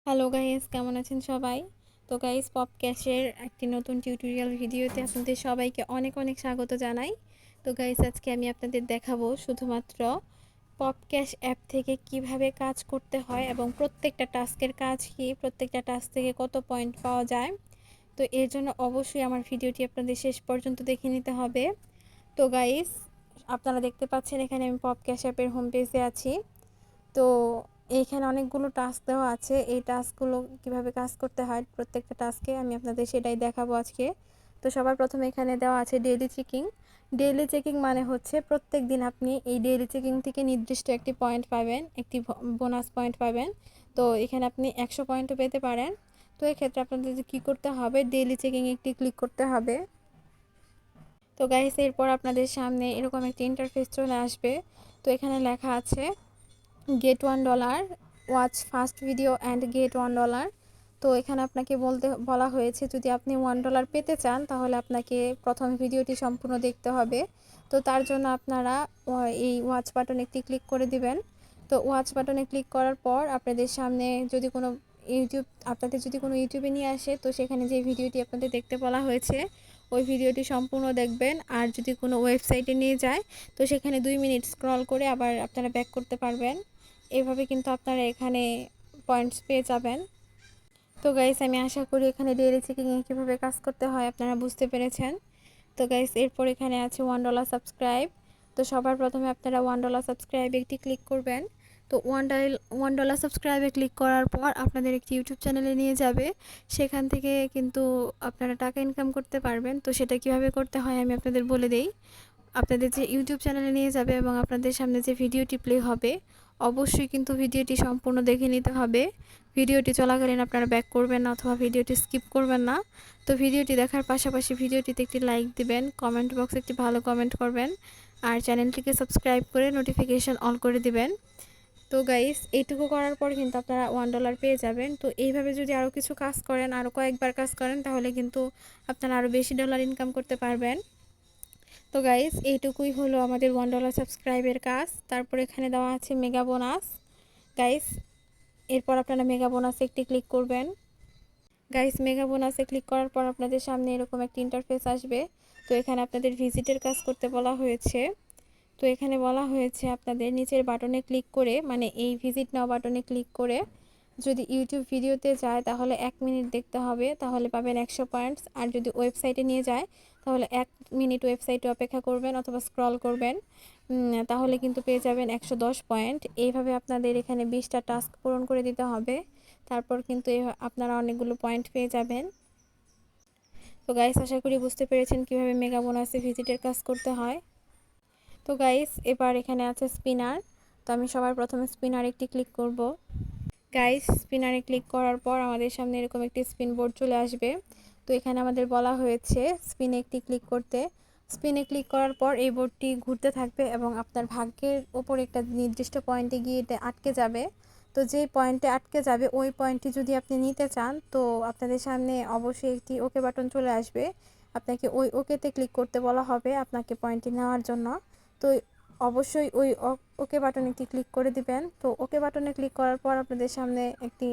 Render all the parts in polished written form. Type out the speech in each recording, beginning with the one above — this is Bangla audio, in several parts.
হ্যালো গাইস, কেমন আছেন সবাই? তো গাইস, পপক্যাশের একটি নতুন টিউটোরিয়াল ভিডিওতে আপনাদের সবাইকে অনেক অনেক স্বাগত জানাই। তো গাইস, আজকে আমি আপনাদের দেখাবো শুধুমাত্র পপক্যাশ অ্যাপ থেকে কিভাবে কাজ করতে হয় এবং প্রত্যেকটা টাস্কের কাজ কি, প্রত্যেকটা টাস্ক থেকে কত পয়েন্ট পাওয়া যায়। তো এর জন্য অবশ্যই আমার ভিডিওটি আপনাদের শেষ পর্যন্ত দেখে নিতে হবে। তো গাইস, আপনারা দেখতে পাচ্ছেন এখানে আমি পপক্যাশ অ্যাপের হোম পেজে আছি। তো এইখানে অনেকগুলো টাস্ক দেওয়া আছে। এই টাস্কগুলো কিভাবে কাজ করতে হয় প্রত্যেকটা টাস্কে আমি আপনাদের সেটাই দেখাবো আজকে। তো সবার প্রথমে এখানে দেওয়া আছে ডেইলি চেকিং। ডেইলি চেকিং মানে হচ্ছে প্রত্যেক দিন আপনি এই ডেইলি চেকিং থেকে নির্দিষ্ট একটি পয়েন্ট পাবেন, একটি বোনাস পয়েন্ট পাবেন। তো এখানে আপনি 100 পয়েন্টও পেতে পারেন। তো এক্ষেত্রে আপনাদের কী করতে হবে, ডেইলি চেকিং একটি ক্লিক করতে হবে। তো গাইস, এরপর আপনাদের সামনে এরকম একটি ইন্টারফেস চলে আসবে। তো এখানে লেখা আছে get $1, watch first video and get $1। তো এখানে আপনাকে বলা হয়েছে যদি আপনি $1 পেতে চান তাহলে আপনাকে প্রথম ভিডিওটি সম্পূর্ণ দেখতে হবে। তো তার জন্য আপনারা এই ওয়াচ বাটনে একটি ক্লিক করে দিবেন। তো ওয়াচ বাটনে ক্লিক করার পর আপনাদের সামনে যদি কোনো ইউটিউবে নিয়ে আসে, তো সেখানে যে ভিডিওটি আপনাদের দেখতে বলা হয়েছে ওই ভিডিওটি সম্পূর্ণ দেখবেন। আর যদি কোনো ওয়েবসাইটে নিয়ে যায় তো সেখানে 2 মিনিট স্ক্রল করে আবার আপনারা ব্যাক করতে পারবেন। এভাবে কিন্তু আপনারা এখানে পয়েন্টস পেয়ে যাবেন। তো গাইস, আমি আশা করি এখানে ডেইলি চেকিংয়ে কীভাবে কাজ করতে হয় আপনারা বুঝতে পেরেছেন। তো গাইস, এরপর এখানে আছে $1 সাবস্ক্রাইব। তো সবার প্রথমে আপনারা $1 সাবস্ক্রাইব একটি ক্লিক করবেন। তো $1 সাবস্ক্রাইবে ক্লিক করার পর আপনাদের একটি ইউটিউব চ্যানেলে নিয়ে যাবে। সেখান থেকে কিন্তু আপনারা টাকা ইনকাম করতে পারবেন। তো সেটা কিভাবে করতে হয় আমি আপনাদের বলে দেই। আপনাদের যে ইউটিউব চ্যানেলে নিয়ে যাবে এবং আপনাদের সামনে যে ভিডিওটি প্লে হবে অবশ্যই কিন্তু ভিডিওটি সম্পূর্ণ দেখে নিতে হবে। ভিডিওটি চলাকালীন আপনারা ব্যাক করবেন না অথবা ভিডিওটি স্কিপ করবেন না। তো ভিডিওটি দেখার পাশাপাশি ভিডিওটিতে একটি লাইক দিবেন, কমেন্ট বক্সে একটি ভালো কমেন্ট করবেন আর চ্যানেলটিকে সাবস্ক্রাইব করে নোটিফিকেশন অন করে দিবেন। তো গাইস, এইটুকু করার পর কিন্তু আপনারা $1 পেয়ে যাবেন। তো এইভাবে যদি আরও কিছু কাজ করেন, আরও কয়েকবার কাজ করেন তাহলে কিন্তু আপনারা আরও বেশি ডলার ইনকাম করতে পারবেন। তো গাইস, এইটুকুই হলো আমাদের $1 সাবস্ক্রাইবের কাজ। তারপর এখানে দেওয়া আছে মেগা বোনাস। গাইস, এরপর আপনারা মেগা বোনাসে একটি ক্লিক করবেন। গাইস, মেগা বোনাসে ক্লিক করার পর আপনাদের সামনে এরকম একটা ইন্টারফেস আসবে। তো এখানে আপনাদের ভিজিটের কাজ করতে বলা হয়েছে। তো এখানে বলা হয়েছে আপনাদের নিচের বাটনে ক্লিক করে, মানে এই ভিজিট নাও বাটনে ক্লিক করে যদি ইউটিউব ভিডিওতে যায় তাহলে 1 মিনিট দেখতে হবে, তাহলে পাবেন 100 পয়েন্টস। আর যদি ওয়েবসাইটে নিয়ে যায় তাহলে 1 মিনিট ওয়েবসাইটে অপেক্ষা করবেন অথবা স্ক্রল করবেন, তাহলে কিন্তু পেয়ে যাবেন 110 পয়েন্ট। এইভাবে আপনাদের এখানে 20টা টাস্ক পূরণ করে দিতে হবে। তারপর কিন্তু আপনারা অনেকগুলো পয়েন্ট পেয়ে যাবেন। তো গাইস, আশা করি বুঝতে পেরেছেন কিভাবে মেগা বোনাসে ভিজিটের কাজ করতে হয়। তো গাইস, এবার এখানে আছে স্পিনার। তো আমি সবার প্রথমে স্পিনার একটি ক্লিক করব। গাইস, স্পিনারে ক্লিক করার পর আমাদের সামনে এরকম একটি স্পিন বোর্ড চলে আসবে। তো এখানে আমাদের বলা হয়েছে স্পিনে একটি ক্লিক করতে। স্পিনে ক্লিক করার পর এই বোর্ডটি ঘুরতে থাকবে এবং আপনার ভাগ্যের ওপর একটা নির্দিষ্ট পয়েন্টে গিয়ে এটা আটকে যাবে। তো যেই পয়েন্টে আটকে যাবে ওই পয়েন্টটি যদি আপনি নিতে চান তো আপনাদের সামনে অবশ্যই একটি ওকে বাটন চলে আসবে। আপনাকে ওই ওকেতে ক্লিক করতে বলা হবে আপনাকে পয়েন্টটি নেওয়ার জন্য। তো অবশ্যই ওই ওকে বাটনে একটি ক্লিক করে দিবেন। তো ওকে বাটনে ক্লিক করার পর আপনাদের সামনে একটি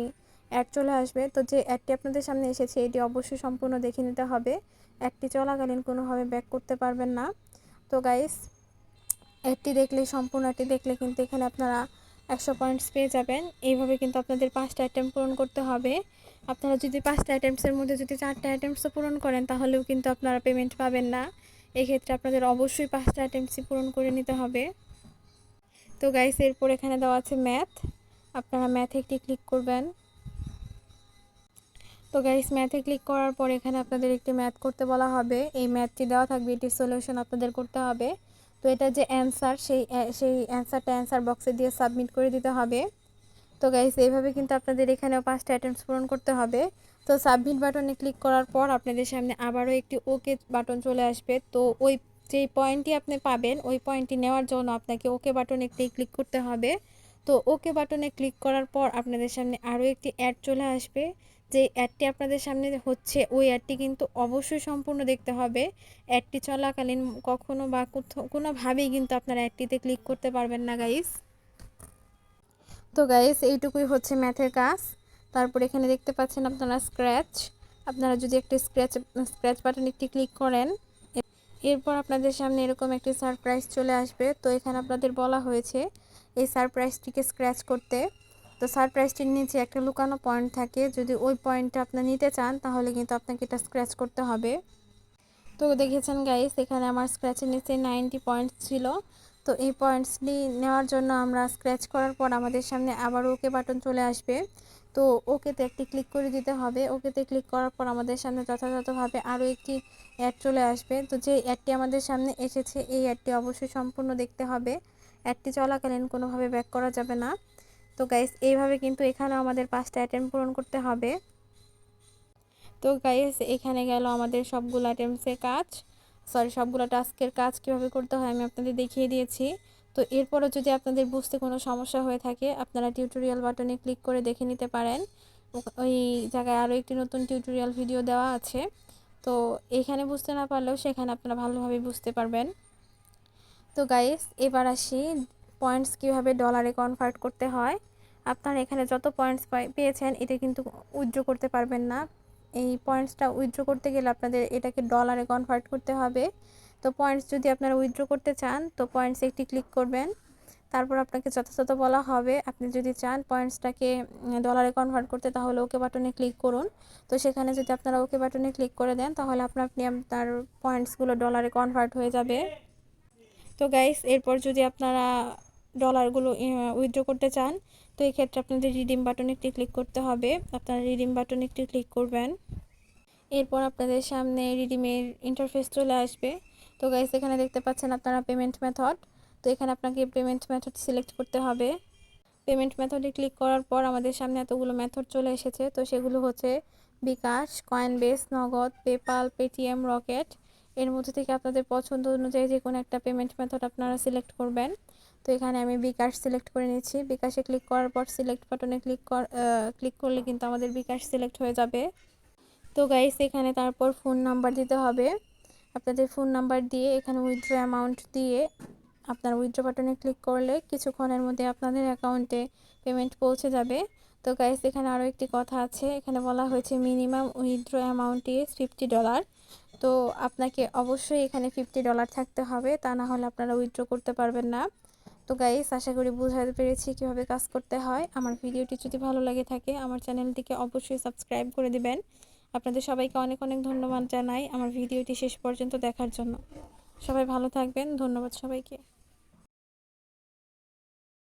অ্যাড চলে আসবে। তো যে অ্যাডটি আপনাদের সামনে এসেছে এটি অবশ্যই সম্পূর্ণ দেখে নিতে হবে। অ্যাডটি চলাকালীন কোনোভাবে ব্যাক করতে পারবেন না। তো গাইস, সম্পূর্ণ অ্যাডটি দেখলে কিন্তু এখানে আপনারা 100 পয়েন্টস পেয়ে যাবেন। এইভাবে কিন্তু আপনাদের 5টা আইটেম পূরণ করতে হবে। আপনারা যদি 5টা আইটেমসের মধ্যে যদি 4টা আইটেমসও পূরণ করেন তাহলেও কিন্তু আপনারা পেমেন্ট পাবেন না। এক্ষেত্রে আপনাদের অবশ্যই 5টা আইটেমসই পূরণ করে নিতে হবে। তো গাইস, এরপর এখানে দেওয়া আছে ম্যাথ। আপনারা ম্যাথে একটি ক্লিক করবেন। তো গাইস, ম্যাথে ক্লিক করার পর এখানে আপনাদের একটি ম্যাথ করতে বলা হবে। এই ম্যাথটি দেওয়া থাকবে, এটির সলিউশন আপনাদের করতে হবে। তো এটা যে অ্যান্সার, সেই অ্যান্সারটা অ্যান্সার বক্সে দিয়ে সাবমিট করে দিতে হবে। তো গাইস, এইভাবে কিন্তু আপনাদের এখানেও 5টা আইটেমস পূরণ করতে হবে। তো সাবমিট বাটনে ক্লিক করার পর আপনাদের সামনে আবারও একটি ওকে বাটন চলে আসবে। তো ওই যেই পয়েন্টটি আপনি পাবেন ওই পয়েন্টটি নেওয়ার জন্য আপনাকে ওকে বাটনে একটি ক্লিক করতে হবে। তো ওকে বাটনে ক্লিক করার পর আপনাদের সামনে আরও একটি অ্যাড চলে আসবে। যে অ্যাডটি আপনাদের সামনে হচ্ছে ওই অ্যাডটি কিন্তু অবশ্যই সম্পূর্ণ দেখতে হবে। অ্যাডটি চলাকালীন কখনো বা কোনোভাবেই কিন্তু আপনারা অ্যাডটিতে ক্লিক করতে পারবেন না গাইস। তো গাইস, এইটুকুই হচ্ছে ম্যাথের কাজ। তারপর এখানে দেখতে পাচ্ছেন আপনারা স্ক্র্যাচ, আপনারা যদি একটা স্ক্র্যাচ বাটন একটি ক্লিক করেন, এরপর আপনাদের সামনে এরকম একটি সারপ্রাইজ চলে আসবে। তো এখানে আপনাদের বলা হয়েছে এই সারপ্রাইজটিকে স্ক্র্যাচ করতে। তো সারপ্রাইজটির নিচে একটা লুকানো পয়েন্ট থাকে, যদি ওই পয়েন্টটা আপনি নিতে চান তাহলে কিন্তু আপনাকে এটা স্ক্র্যাচ করতে হবে। তো দেখেছেন গাইস, এখানে আমার স্ক্র্যাচের নিচে 90 পয়েন্টস ছিল। তো এই পয়েন্টসটি নেওয়ার জন্য আমরা স্ক্র্যাচ করার পর আমাদের সামনে আবার ওকে বাটন চলে আসবে। তো ওকেতে একটি ক্লিক করে দিতে হবে। ওকেতে ক্লিক করার পর আমাদের সামনে যথাযথভাবে আরও একটি অ্যাড চলে আসবে। তো যে অ্যাডটি আমাদের সামনে এসেছে এই অ্যাডটি অবশ্যই সম্পূর্ণ দেখতে হবে। অ্যাডটি চলাকালীন কোনোভাবে ব্যাক করা যাবে না। তো গাইস, এইভাবে কিন্তু এখানেও আমাদের 5টা আইটেম পূরণ করতে হবে। তো গাইস, এখানে গেল আমাদের সবগুলো আইটেমসের কাজ, সবগুলো টাস্কের কাজ কীভাবে করতে হয় আমি আপনাদের দেখিয়ে দিয়েছি। তো এরপরও যদি আপনাদের বুঝতে কোনো সমস্যা হয়ে থাকে আপনারা টিউটোরিয়াল বাটনে ক্লিক করে দেখে নিতে পারেন। ওই জায়গায় আরও একটি নতুন টিউটোরিয়াল ভিডিও দেওয়া আছে। তো এখানে বুঝতে না পারলেও সেখানে আপনারা ভালোভাবে বুঝতে পারবেন। তো গাইস, এবার আসি পয়েন্টস কীভাবে ডলারে কনভার্ট করতে হয়। আপনারা এখানে যত পয়েন্টস পেয়েছেন এটা কিন্তু উইথড্র করতে পারবেন না। এই পয়েন্টসটা উইথড্র করতে গেলে আপনাদের এটাকে ডলারে কনভার্ট করতে হবে। তো পয়েন্টস যদি আপনারা উইথড্র করতে চান তো পয়েন্টসে একটি ক্লিক করবেন। তারপর আপনাকে যথাযথ বলা হবে আপনি যদি চান পয়েন্টসটাকে ডলারে কনভার্ট করতে তাহলে ওকে বাটনে ক্লিক করুন। তো সেখানে যদি আপনারা ওকে বাটনে ক্লিক করে দেন তাহলে আপনি আপনার পয়েন্টসগুলো ডলারে কনভার্ট হয়ে যাবে। তো গাইস, এরপর যদি আপনারা ডলারগুলো উইথড্র করতে চান তো এই ক্ষেত্রে আপনাদের রিডিম বাটনে একটি ক্লিক করতে হবে। আপনারা রিডিম বাটনে একটি ক্লিক করবেন। এরপর আপনাদের সামনে রিডিমের ইন্টারফেস চলে আসবে। তো গাইস, এখানে দেখতে পাচ্ছেন আপনারা পেমেন্ট মেথড। তো এখানে আপনাকে পেমেন্ট মেথড সিলেক্ট করতে হবে। পেমেন্ট মেথডে ক্লিক করার পর আমাদের সামনে এতগুলো মেথড চলে এসেছে। তো সেগুলো হচ্ছে বিকাশ, কয়েনবেস, নগদ, পেপাল, পেটিএম, রকেট। এর মধ্যে থেকে আপনাদের পছন্দ অনুযায়ী যে কোনো একটা পেমেন্ট মেথড আপনারা সিলেক্ট করবেন। তো এখানে আমি বিকাশ সিলেক্ট করে নিচ্ছি। বিকাশে ক্লিক করার পর সিলেক্ট বাটনে ক্লিক করলে কিন্তু আমাদের বিকাশ সিলেক্ট হয়ে যাবে। তো গাইস, এখানে তারপর ফোন নাম্বার দিতে হবে। আপনাদের ফোন নাম্বার দিয়ে এখানে উইথড্র অ্যামাউন্ট দিয়ে আপনার উইথড্র বাটনে ক্লিক করলে কিছুক্ষণের মধ্যে আপনাদের অ্যাকাউন্টে পেমেন্ট পৌঁছে যাবে। তো গাইস, এখানে আরও একটি কথা আছে, এখানে বলা হয়েছে মিনিমাম উইথড্র অ্যামাউন্ট ইজ $50। তো আপনাকে অবশ্যই এখানে $50 থাকতে হবে, তা না হলে আপনারা উইথড্র করতে পারবেন না। তো গাইস, আশা করি বুঝাতে পেরেছি কীভাবে কাজ করতে হয়। আমার ভিডিওটি যদি ভালো লাগে থাকে আমার চ্যানেলটিকে অবশ্যই সাবস্ক্রাইব করে দিবেন। আপনাদের সবাইকে অনেক অনেক ধন্যবাদ জানাই আমার ভিডিওটি শেষ পর্যন্ত দেখার জন্য। সবাই ভালো থাকবেন, ধন্যবাদ সবাইকে।